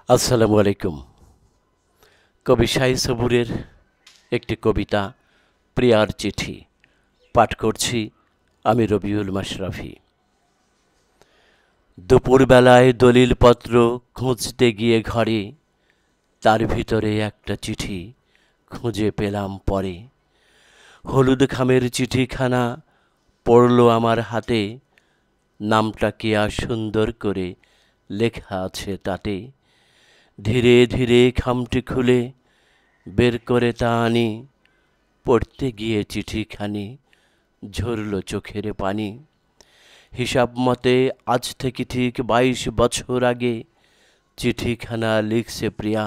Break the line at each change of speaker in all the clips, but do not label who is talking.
আসসালামু আলাইকুম। কবি শাহী সবুরের একটি কবিতা প্রিয়ার চিঠি পাঠ করছি আমি রবিউল মাশরাফি। দুপুরবেলায় দলিলপত্র খুঁজতে গিয়ে ঘরে তার ভিতরে একটা চিঠি খুঁজে পেলাম পরে। হলুদ খামের চিঠিখানা পড়ল আমার হাতে, নামটা কি আর সুন্দর করে লেখা আছে তাতে। ধীরে ধীরে খামটি খুলে বের করে তা আনি, পড়তে গিয়ে চিঠিখানি ঝরল চোখের পানি। হিসাব মতে আজ থেকে ঠিক ২২ বছর আগে চিঠিখানা লিখছে প্রিয়া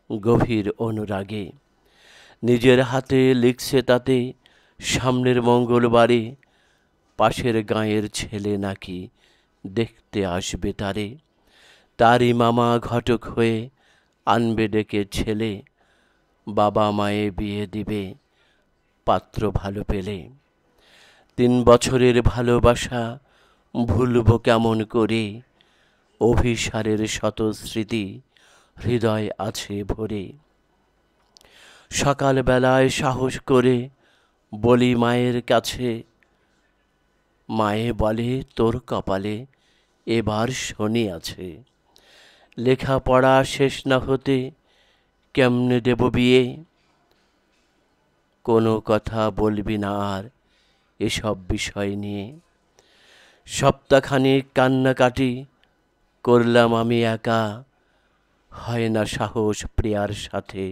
গভীর অনুরাগে। নিজের হাতে লিখছে তাতে সামনের মঙ্গলবারে পাশের গাঁয়ের ছেলে নাকি দেখতে আসবে তারে। তারই মামা ঘটক হয়ে আনবে ডেকে ছেলে, বাবা মায়ে বিয়ে দিবে পাত্র ভালো পেলে। ৩ বছরের ভালোবাসা ভুলব কেমন করে, অভিসারের শত স্মৃতি হৃদয় আছে ভরে। সকালবেলায় সাহস করে বলি মায়ের কাছে, মায়ে বলে তোর কপালে এবার শনি আছে। লেখাপড়া শেষ না হতে কেমনে দেব বিয়ে, কোনো কথা বলবি না আর এসব বিষয় নিয়ে। সপ্তাহখানেক কান্নাকাটি করলাম আমি একা, হয় না সাহস প্রিয়ার সাথে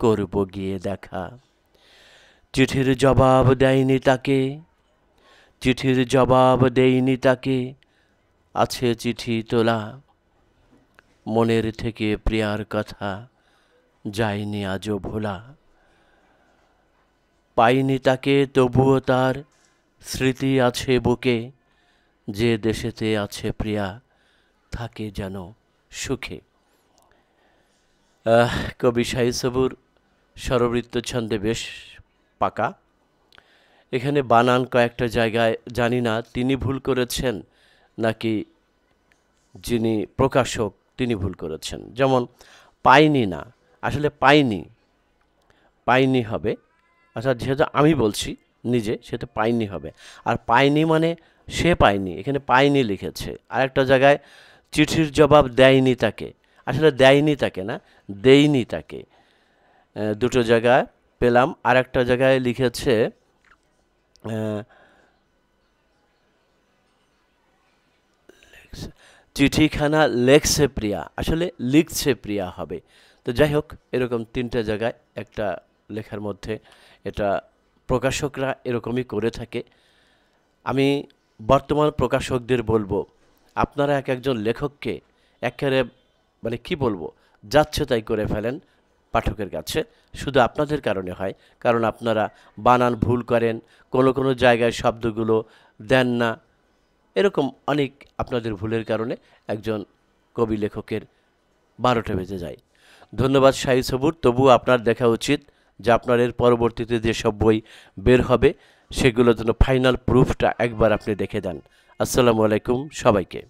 করব গিয়ে দেখা। চিঠির জবাব দেয়নি তাকে, চিঠির জবাব দেয়নি তাকে, আছে চিঠি তোলা। মনের থেকে প্রিয়ার কথা যায়নি আজও ভোলা। পাইনি তাকে তবুও তার স্মৃতি আছে বুকে, যে দেশেতে আছে প্রিয়া থাকে যেন সুখে। কবি শাহী সবুর স্বরবৃত্ত ছন্দে বেশ পাকা। এখানে বানান কয়েকটা জায়গায় জানি না তিনি ভুল করেছেন নাকি যিনি প্রকাশক তিনি ভুল করেছেন। যেমন পাইনি না, আসলে পাইনি, পাইনি হবে। অর্থাৎ যেহেতু আমি বলছি নিজে, সেটা পাইনি হবে। আর পাইনি মানে সে পায়নি, এখানে পায়নি লিখেছে। আর একটা জায়গায় চিঠির জবাব দেয়নি তাকে, আসলে দেয়নি তাকে না, দেইনি তাকে। দুটো জায়গায় পেলাম। আর একটা জায়গায় লিখেছে চিঠিখানা লেখছে প্রিয়া, আসলে লিখছে প্রিয়া হবে। তো যাই হোক, এরকম 3টে জায়গায় একটা লেখার মধ্যে এটা প্রকাশকরা এরকমই করে থাকে। আমি বর্তমান প্রকাশকদের বলবো, আপনারা এক একজন লেখককে একেবারে মানে কি বলবো, যাচ্ছে তাই করে ফেলেন পাঠকের কাছে। শুধু আপনাদের কারণে হয়, কারণ আপনারা বানান ভুল করেন, কোনো কোনো জায়গায় শব্দগুলো দেন না। এরকম অনেক আপনাদের ভুলের কারণে একজন কবি লেখকের 12টা বেজে যায়। ধন্যবাদ শাহী সবুর। তবুও আপনার দেখা উচিত যে আপনার এর পরবর্তীতে যেসব বই বের হবে সেগুলোর জন্য ফাইনাল প্রুফটা একবার আপনি দেখে দেন। আসসালামু আলাইকুম সবাইকে।